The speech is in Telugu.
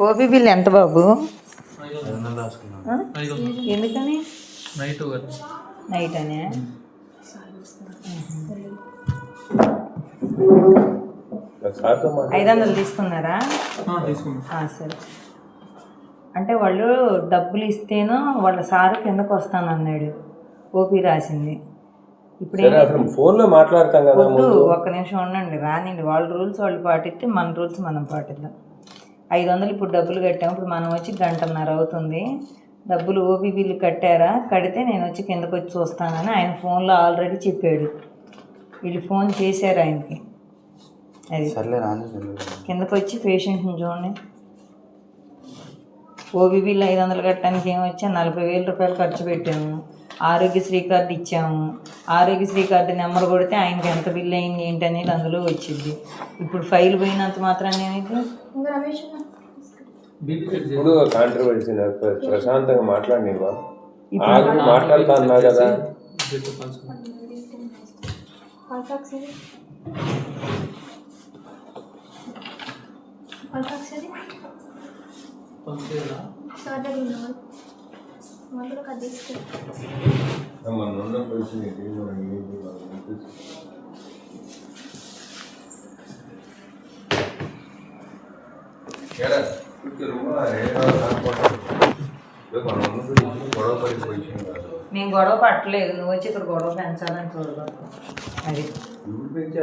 ఓపీ బిల్ ఎంత బాబు? ఎందుకని? నైట్ అనే 500 తీసుకున్నారా? సరే. అంటే వాళ్ళు డబ్బులు ఇస్తేనో వాళ్ళ సారు కిందకు వస్తానన్నాడు. ఓపీ రాసింది. ఇప్పుడు ఫోన్లో మాట్లాడతాం కదా. ఒక్క నిమిషం ఉండండి, రానిండి. వాళ్ళ రూల్స్ వాళ్ళు పాటిస్తే మన రూల్స్ మనం పాటిద్దాం. 500 ఇప్పుడు డబ్బులు కట్టాము. ఇప్పుడు మనం వచ్చి 1:30 అవుతుంది. డబ్బులు ఓపీ బిల్లు కట్టారా? కడితే నేను వచ్చి కిందకు వచ్చి చూస్తానని ఆయన ఫోన్లో ఆల్రెడీ చెప్పాడు. వీళ్ళు ఫోన్ చేశారు ఆయనకి. అది కిందకు వచ్చి పేషెంట్ని చూడండి. ఓపీ బిల్లు 500 కట్టడానికి ఏమొచ్చా 40,000 రూపాయలు ఖర్చు పెట్టాము. ఆరోగ్యశ్రీ కార్డు ఇచ్చాము. ఆరోగ్యశ్రీ కార్డు నెంబర్ కొడితే ఆయనకి ఎంత బిల్లు అయింది ఏంటి అనేది అందులో వచ్చింది. ఇప్పుడు ఫైల్ పోయినంత మాత్రాన్ని ఏమైతే ఇప్పుడు కాంట్రవర్సీ ప్రశాంతంగా మాట్లాడి మాట్లాడుతా అన్నా కదా. మేము గొడవ పట్టలేదు. నువ్వు వచ్చి ఇక్కడ గొడవ పెంచాలని చూడగలను. అది